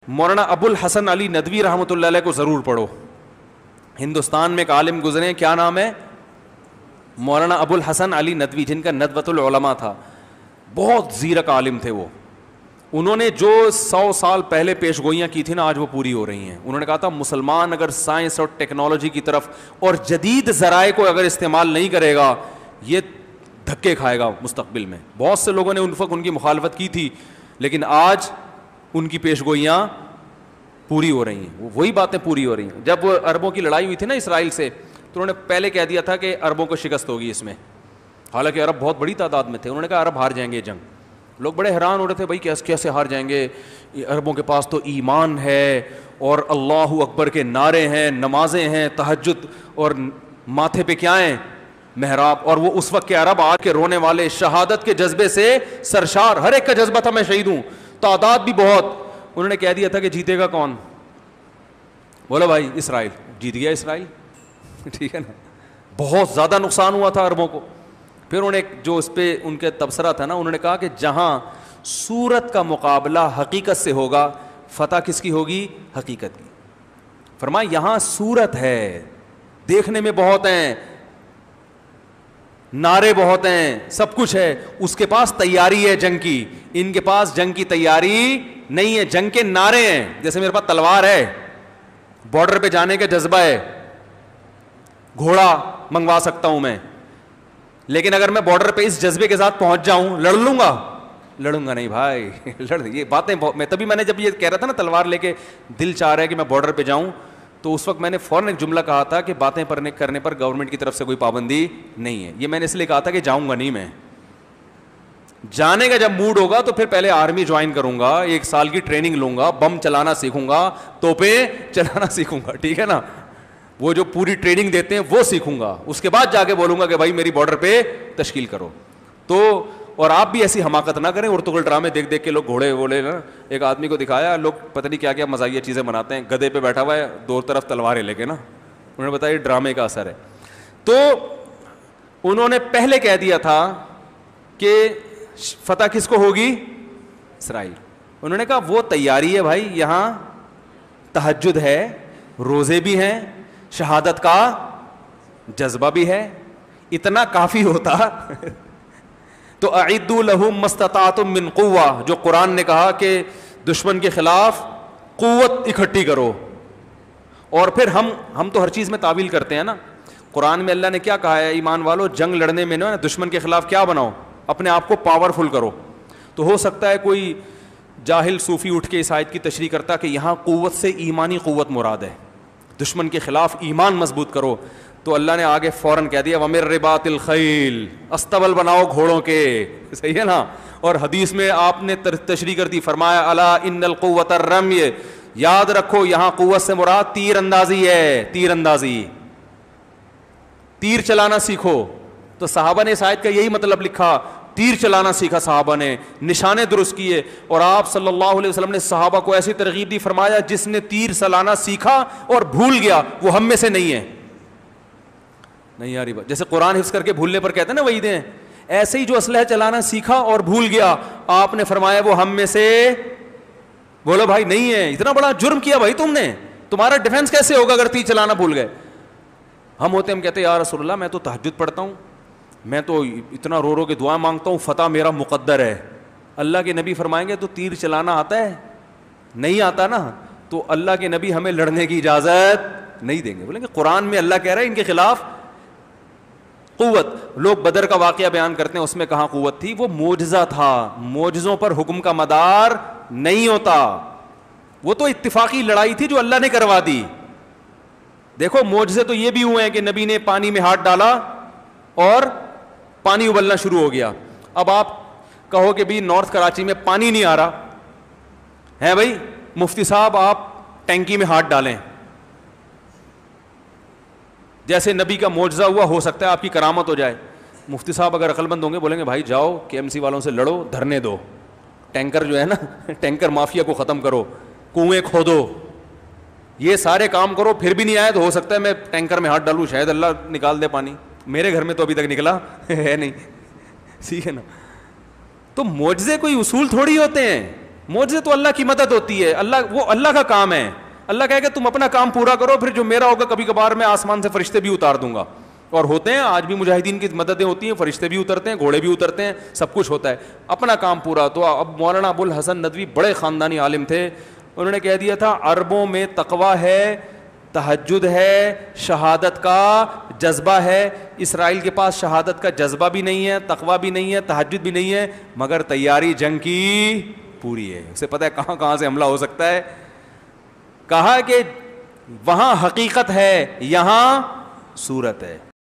مولانا ابو الحسن علی ندوی رحمۃ اللہ علیہ کو ضرور پڑھو. ہندوستان میں ایک عالم گزرے ہیں, کیا نام ہے؟ مولانا ابو الحسن علی ندوی, جن کا ندوۃ العلماء تھا. بہت زیرک عالم تھے وہ. انہوں نے جو 100 سال پہلے پیش گوئیاں کی تھی نا, آج وہ پوری ہو رہی ہیں. انہوں نے کہا تھا مسلمان اگر سائنس اور ٹیکنالوجی کی طرف اور جدید ذرائع کو اگر استعمال نہیں کرے گا, یہ دھکے کھائے گا مستقبل میں. بہت سے لوگوں نے ان وقت ان کی مخالفت کی تھی, لیکن آج ان کی پیش گوئیاں پوری ہو رہی ہیں, وہی باتیں پوری ہو رہی ہیں. جب عربوں کی لڑائی ہوئی تھی نا اسرائیل سے, تو انہوں نے پہلے کہہ دیا تھا کہ عربوں کو شکست ہوگی اس میں, حالانکہ عرب بہت بڑی تعداد میں تھے. انہوں نے کہا عرب ہار جائیں گے جنگ. لوگ بڑے حیران ہو رہے تھے, بھائی کیسے ہار جائیں گے, عربوں کے پاس تو ایمان ہے اور اللہ اکبر کے نعرے ہیں, نمازیں ہیں, تہجد, اور ماتھے پہ کیا ہیں؟ محراب. اور وہ اس وقت کے عرب آ کے رونے والے, شہادت کے جذبے سے سرشار, ہر ایک کا جذبہ تھا میں شہید ہوں, تعداد بھی بہت. انہوں نے کہہ دیا تھا کہ جیتے گا کون؟ بولو بھائی اسرائیل. جیت گیا اسرائیل, ٹھیک ہے نا. بہت زیادہ نقصان ہوا تھا عربوں کو. پھر انہوں نے جو اس پہ ان کے تبصرہ تھا نا, انہوں نے کہا کہ جہاں صورت کا مقابلہ حقیقت سے ہوگا, فتح کس کی ہوگی؟ حقیقت کی. فرمایا یہاں صورت ہے, دیکھنے میں بہت ہیں, نعرے بہت ہیں, سب کچھ ہے, اس کے پاس تیاری ہے جنگ کی, ان کے پاس جنگ کی تیاری نہیں ہے, جنگ کے نعرے ہیں. جیسے میرے پاس تلوار ہے, بارڈر پہ جانے کا جذبہ ہے, گھوڑا منگوا سکتا ہوں میں, لیکن اگر میں بارڈر پہ اس جذبے کے ساتھ پہنچ جاؤں, لڑ لوں گا نہیں بھائی. یہ باتیں میں تبھی میں نے جب یہ کہہ رہا تھا نا تلوار لے کے دل چاہ رہا ہے کہ میں بارڈر پہ جاؤں, تو اس وقت میں نے فوراً ایک جملہ کہا تھا کہ باتیں کرنے پر گورنمنٹ کی طرف سے کوئی پابندی نہیں ہے. یہ میں نے اس لیے کہا تھا کہ جاؤں گا نہیں, میں جانے کا جب موڈ ہوگا تو پھر پہلے آرمی جوائن کروں گا, 1 سال کی ٹریننگ لوں گا, بم چلانا سیکھوں گا, توپیں چلانا سیکھوں گا, ٹھیک ہے نا, وہ جو پوری ٹریننگ دیتے ہیں وہ سیکھوں گا. اس کے بعد جا کے بولوں گا کہ بھائی میری بارڈر پہ تشکیل کرو. تو اور آپ بھی ایسی حماقت نہ کریں, ارطغرل ڈرامے دیکھ دیکھ کے لوگ گھوڑے ووڑے نا, ایک آدمی کو دکھایا, لوگ پتہ نہیں کیا کیا مزاحیہ چیزیں بناتے ہیں, گدھے پہ بیٹھا ہوا ہے, 2 طرف تلواریں لے کے نا, انہوں نے بتایا یہ ڈرامے کا اثر ہے. تو انہوں نے پہلے کہہ دیا تھا کہ فتح کس کو ہوگی؟ اسرائیل. انہوں نے کہا وہ تیاری ہے بھائی, یہاں تہجد ہے, روزے بھی ہیں, شہادت کا جذبہ بھی ہے. اتنا کافی ہوتا تو اعدوا لهم ما استطعتم من قوہ, جو قرآن نے کہا کہ دشمن کے خلاف قوت اکٹھی کرو. اور پھر ہم تو ہر چیز میں تعویل کرتے ہیں نا. قرآن میں اللہ نے کیا کہا ہے؟ ایمان والو جنگ لڑنے میں نا دشمن کے خلاف کیا بناؤ؟ اپنے آپ کو پاورفل کرو. تو ہو سکتا ہے کوئی جاہل صوفی اٹھ کے اس آیت کی تشریح کرتا کہ یہاں قوت سے ایمانی قوت مراد ہے, دشمن کے خلاف ایمان مضبوط کرو. تو اللہ نے آگے فوراً کہہ دیا وَمِن رِبَاطِ الْخَيْلِ, استبل بناؤ گھوڑوں کے, صحیح ہے نا. اور حدیث میں آپ نے تشریح کر دی, فرمایا الا ان القوۃ الرمی, یاد رکھو یہاں قوت سے مراد تیر اندازی ہے, تیر اندازی, تیر چلانا سیکھو. تو صحابہ نے اس آیت کا یہی مطلب لکھا, تیر چلانا سیکھا صحابہ نے, نشانے درست کیے. اور آپ صلی اللہ علیہ وسلم نے صحابہ کو ایسی ترغیب دی, فرمایا جس نے تیر چلانا سیکھا اور بھول گیا وہ ہم میں سے نہیں ہے. نہیں یاری بات, جیسے قرآن حفظ کر کے بھولنے پر کہتے ہیں نا وعیدیں, ایسے ہی جو اسلحہ چلانا سیکھا اور بھول گیا, آپ نے فرمایا وہ ہم میں سے, بولو بھائی نہیں ہے. اتنا بڑا جرم کیا بھائی تم نے, تمہارا ڈیفنس کیسے ہوگا اگر تیر چلانا بھول گئے؟ ہم کہتے ہیں یا رسول اللہ میں تو تہجد پڑھتا ہوں, میں تو اتنا رو کے دعا مانگتا ہوں, فتح میرا مقدر ہے. اللہ کے نبی فرمائیں گے تو تیر چلانا آتا ہے؟ نہیں آتا نا. تو اللہ کے نبی ہمیں لڑنے کی اجازت نہیں دیں گے. بولیں گے قرآن میں اللہ کہہ رہا ہے ان کے خلاف قوت. لوگ بدر کا واقعہ بیان کرتے ہیں, اس میں کہاں قوت تھی؟ وہ معجزہ تھا. معجزوں پر حکم کا مدار نہیں ہوتا, وہ تو اتفاقی لڑائی تھی جو اللہ نے کروا دی. دیکھو معجزے تو یہ بھی ہوئے ہیں کہ نبی نے پانی میں ہاتھ ڈالا اور پانی ابلنا شروع ہو گیا. اب آپ کہو کہ بھی نارتھ کراچی میں پانی نہیں آ رہا ہے, بھائی مفتی صاحب آپ ٹینکی میں ہاتھ ڈالیں, جیسے نبی کا معجزہ ہوا, ہو سکتا ہے آپ کی کرامت ہو جائے. مفتی صاحب اگر عقل مند ہوں گے بولیں گے بھائی جاؤ KMC والوں سے لڑو, دھرنے دو, ٹینکر جو ہے نا ٹینکر مافیا کو ختم کرو, کنویں کھودو, یہ سارے کام کرو, پھر بھی نہیں آئے تو ہو سکتا ہے میں ٹینکر میں ہاتھ ڈالوں, شاید اللہ نکال دے پانی. میرے گھر میں تو ابھی تک نکلا ہے نہیں, ٹھیک ہے نا. تو معجزے کوئی اصول تھوڑی ہوتے ہیں, معجزے تو اللہ کی مدد ہوتی ہے, وہ اللہ کا کام ہے. اللہ کہے کہ تم اپنا کام پورا کرو, پھر جو میرا ہوگا کبھی کبھار میں آسمان سے فرشتے بھی اتار دوں گا. اور ہوتے ہیں آج بھی مجاہدین کی مددیں ہوتی ہیں, فرشتے بھی اترتے ہیں, گھوڑے بھی اترتے ہیں, سب کچھ ہوتا ہے. اپنا کام پورا. تو اب مولانا ابو الحسن ندوی بڑے خاندانی عالم تھے, انہوں نے کہہ دیا تھا عربوں میں تقویٰ ہے, تہجد ہے, شہادت کا جذبہ ہے. اسرائیل کے پاس شہادت کا جذبہ بھی نہیں ہے, تقویٰ بھی نہیں ہے, تہجد بھی نہیں ہے, مگر تیاری جنگ کی پوری ہے. اسے پتہ ہے کہاں کہاں سے حملہ ہو سکتا ہے. کہا کہ وہاں حقیقت ہے, یہاں صورت ہے.